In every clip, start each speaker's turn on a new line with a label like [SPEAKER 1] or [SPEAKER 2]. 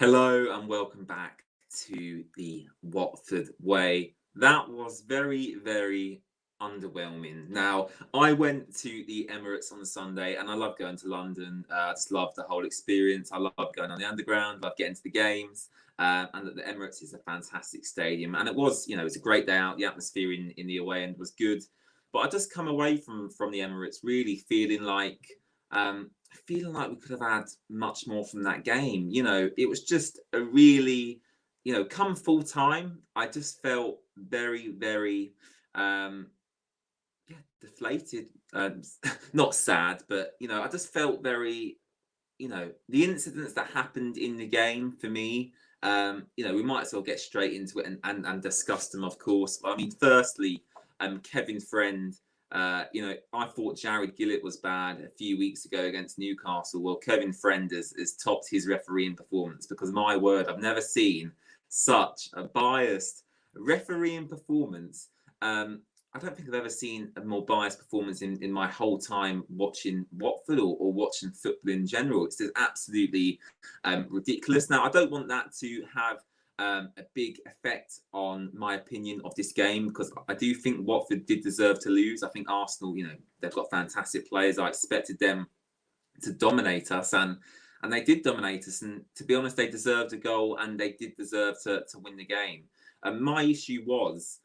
[SPEAKER 1] Hello and welcome back to the Watford Way. That was very, very underwhelming. Now, I went to the Emirates on the Sunday and I love going to London. I just love the whole experience. I love going on the underground, love getting to the games. And that the Emirates is a fantastic stadium. And it was, it's a great day out. The atmosphere in the away end was good. But I just come away from the Emirates really feeling like we could have had much more from that game. It was just a really, come full time, I just felt very, very, yeah, deflated. Not sad, but I just felt very, the incidents that happened in the game for me. We might as well get straight into it and discuss them, of course. I mean, firstly, Kevin Friend. I thought Jared Gillett was bad a few weeks ago against Newcastle. Well, Kevin Friend has topped his refereeing performance because, my word, I've never seen such a biased refereeing performance. I don't think I've ever seen a more biased performance in my whole time watching Watford or watching football in general. It's just absolutely ridiculous. Now, I don't want that to have a big effect on my opinion of this game because I do think Watford did deserve to lose. I think Arsenal, they've got fantastic players. I expected them to dominate us, and they did dominate us. And to be honest, they deserved a goal and they did deserve to win the game. My issue was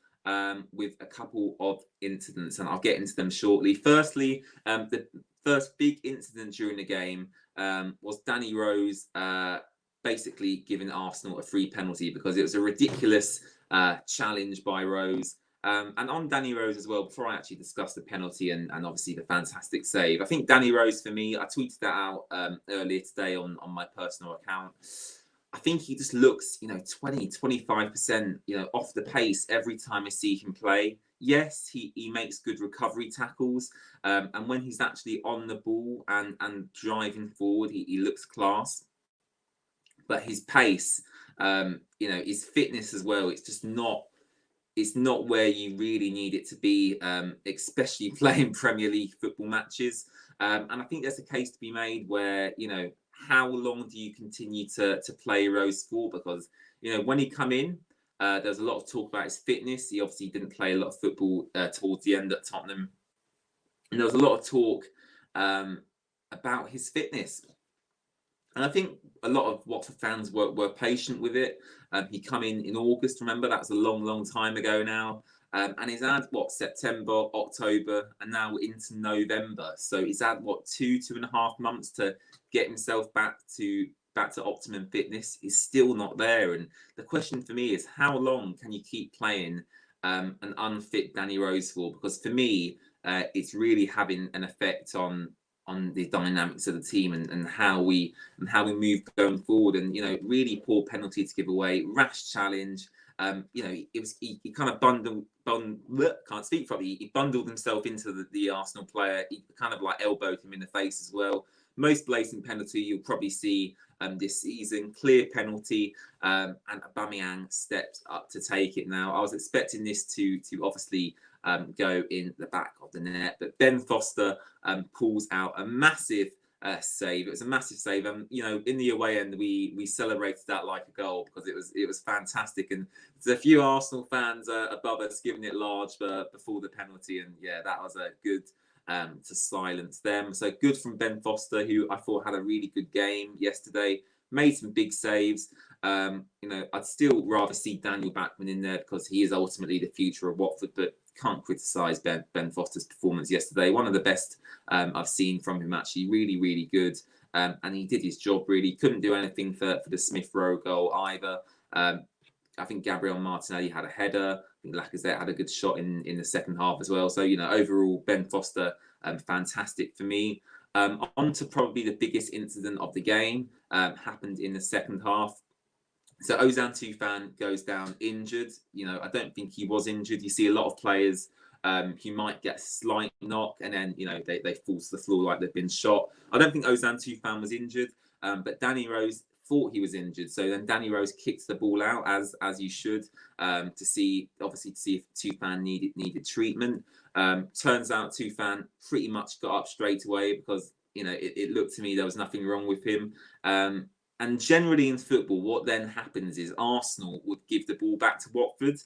[SPEAKER 1] with a couple of incidents, and I'll get into them shortly. Firstly, the first big incident during the game was Danny Rose basically giving Arsenal a free penalty because it was a ridiculous challenge by Rose. And on Danny Rose as well, before I actually discuss the penalty and obviously the fantastic save, I think Danny Rose, for me, I tweeted that out earlier today on my personal account. I think he just looks, 20, 25%, off the pace every time I see him play. Yes, he makes good recovery tackles. And when he's actually on the ball and driving forward, he looks class. But his pace, his fitness as well, it's not where you really need it to be, especially playing Premier League football matches. And I think there's a case to be made where, how long do you continue to play Rose for? Because, when he come in, there's a lot of talk about his fitness. He obviously didn't play a lot of football towards the end at Tottenham. And there was a lot of talk about his fitness. And I think a lot of Watford fans were patient with it. He come in August, remember? That's a long, long time ago now. And he's had, September, October, and now into November. So he's had, 2.5 months to get himself back to optimum fitness. He's still not there. And the question for me is, how long can you keep playing an unfit Danny Rose for? Because for me, it's really having an effect on the dynamics of the team and how we move going forward. And really poor penalty to give away, rash challenge. He kind of can't speak properly. He bundled himself into the Arsenal player. He kind of elbowed him in the face as well. Most blatant penalty you'll probably see this season. Clear penalty, and Aubameyang steps up to take it. Now, I was expecting this to obviously go in the back of the net, but Ben Foster pulls out a massive save. It was a massive save. In the away end, we celebrated that like a goal because it was fantastic. And there's a few Arsenal fans above us giving it large before the penalty, and yeah, that was a good to silence them. So good from Ben Foster, who I thought had a really good game yesterday. Made some big saves. I'd still rather see Daniel Backman in there because he is ultimately the future of Watford, but can't criticise Ben Foster's performance yesterday. One of the best I've seen from him, actually. Really, really good. And he did his job, really. Couldn't do anything for the Smith Rowe goal either. I think Gabriel Martinelli had a header. I think Lacazette had a good shot in the second half as well. So, overall, Ben Foster, fantastic for me. On to probably the biggest incident of the game, happened in the second half. So Ozan Tufan goes down injured. I don't think he was injured. You see a lot of players who might get a slight knock and then, they fall to the floor like they've been shot. I don't think Ozan Tufan was injured, but Danny Rose thought he was injured. So then Danny Rose kicks the ball out as you should, to see if Tufan needed treatment. Turns out Tufan pretty much got up straight away because, it looked to me there was nothing wrong with him. And generally in football, what then happens is Arsenal would give the ball back to Watford.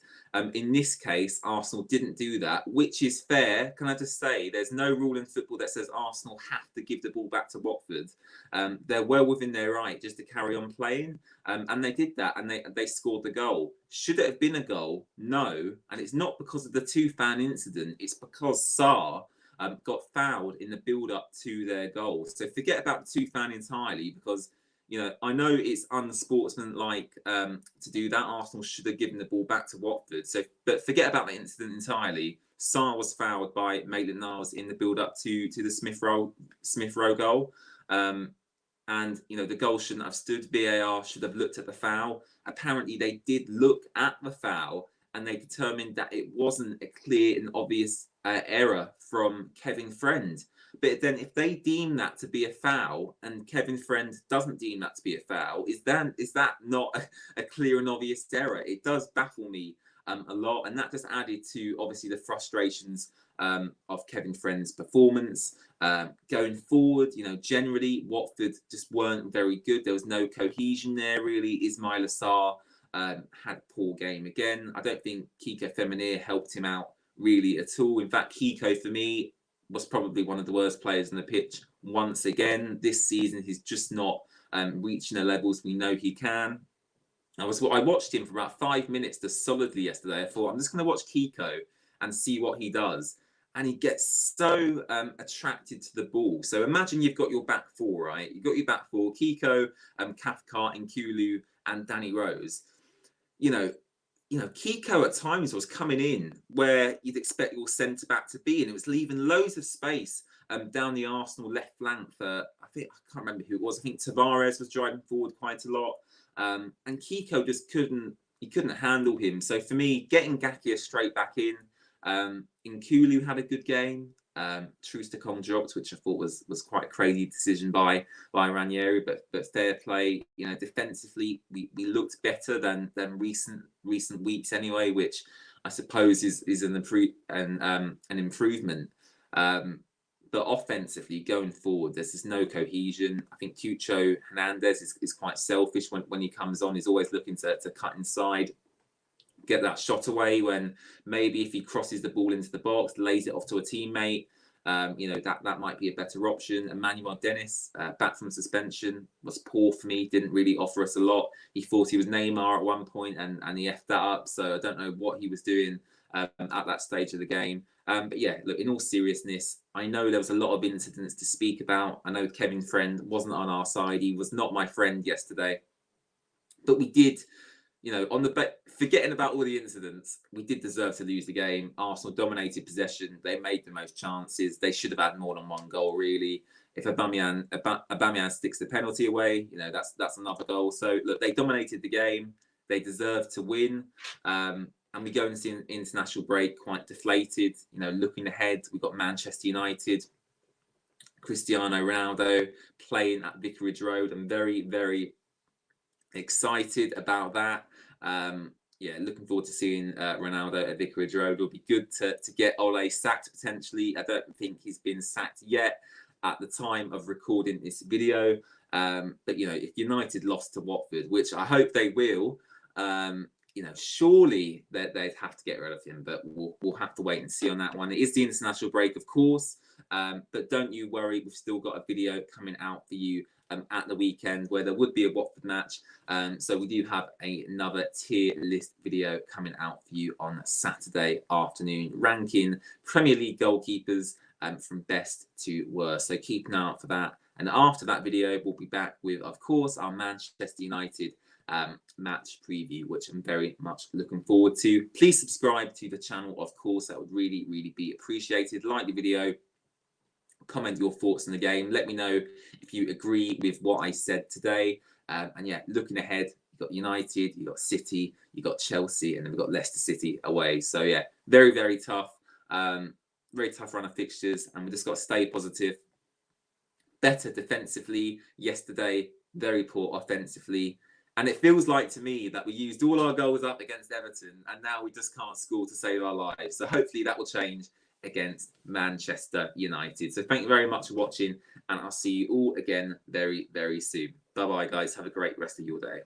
[SPEAKER 1] In this case, Arsenal didn't do that, which is fair. Can I just say, there's no rule in football that says Arsenal have to give the ball back to Watford. They're well within their right just to carry on playing. And they did that, and they scored the goal. Should it have been a goal? No. And it's not because of the two-fan incident. It's because Sarr got fouled in the build-up to their goal. So forget about the two-fan entirely, because I know it's unsportsmanlike to do that. Arsenal should have given the ball back to Watford. So, but forget about the incident entirely. Sarr was fouled by Maitland-Niles in the build-up to the Smith Rowe goal, and the goal shouldn't have stood. VAR should have looked at the foul. Apparently, they did look at the foul, and they determined that it wasn't a clear and obvious error from Kevin Friend. But then if they deem that to be a foul and Kevin Friend doesn't deem that to be a foul, is that not a clear and obvious error? It does baffle me a lot. And that just added to, obviously, the frustrations of Kevin Friend's performance. Going forward, generally, Watford just weren't very good. There was no cohesion there, really. Ismail Assar had a poor game again. I don't think Kiko Feminier helped him out really at all. In fact, Kiko, for me, was probably one of the worst players on the pitch once again this season. He's just not reaching the levels we know he can. I watched him for about 5 minutes just solidly yesterday. I thought, I'm just going to watch Kiko and see what he does. And he gets so attracted to the ball. So imagine you've got your back four, right? You've got your back four, Kiko, Cathcart, Nkulu, and Danny Rose. Kiko at times was coming in where you'd expect your centre back to be, and it was leaving loads of space down the Arsenal left flank for, I can't remember who it was. I think Tavares was driving forward quite a lot, and Kiko just couldn't handle him. So for me, getting Gakia straight back in, Nkulu had a good game. Troost-Ekong dropped, which I thought was quite a crazy decision by Ranieri, but fair play. Defensively, we looked better than recent weeks anyway, which I suppose is an improvement. But offensively, going forward, there's just no cohesion. I think Cucho Hernandez is quite selfish when he comes on. He's always looking to cut inside, get that shot away, when maybe if he crosses the ball into the box, lays it off to a teammate, that might be a better option. Emmanuel Dennis, back from suspension, was poor for me, didn't really offer us a lot. He thought he was Neymar at one point, and he effed that up, so I don't know what he was doing at that stage of the game. But yeah, look, in all seriousness, I know there was a lot of incidents to speak about. I know Kevin Friend wasn't on our side. He was not my friend yesterday. But we did, forgetting about all the incidents, we did deserve to lose the game. Arsenal dominated possession. They made the most chances. They should have had more than one goal, really. If Aubameyang sticks the penalty away, that's another goal. So look, they dominated the game. They deserved to win. And we go into the international break quite deflated. Looking ahead, we've got Manchester United, Cristiano Ronaldo playing at Vicarage Road. I'm very, very excited about that. Looking forward to seeing Ronaldo at Vicarage Road. It'll be good to get Ole sacked potentially. I don't think he's been sacked yet at the time of recording this video. But if United lost to Watford, which I hope they will, surely they'd have to get rid of him. But we'll have to wait and see on that one. It is the international break, of course, but don't you worry. We've still got a video coming out for you at the weekend where there would be a Watford match. So we do have another tier list video coming out for you on Saturday afternoon, ranking Premier League goalkeepers from best to worst. So keep an eye out for that. And after that video, we'll be back with, of course, our Manchester United match preview, which I'm very much looking forward to. Please subscribe to the channel, of course. That would really, really be appreciated. Like the video. Comment your thoughts on the game. Let me know if you agree with what I said today. And yeah, looking ahead, you've got United, you've got City, you've got Chelsea, and then we've got Leicester City away. So yeah, very, very tough. Very tough run of fixtures, and we just got to stay positive. Better defensively yesterday, very poor offensively. And it feels like to me that we used all our goals up against Everton, and now we just can't score to save our lives. So hopefully that will change against Manchester United. So thank you very much for watching, and I'll see you all again very, very soon. Bye. Bye bye, guys. Have a great rest of your day.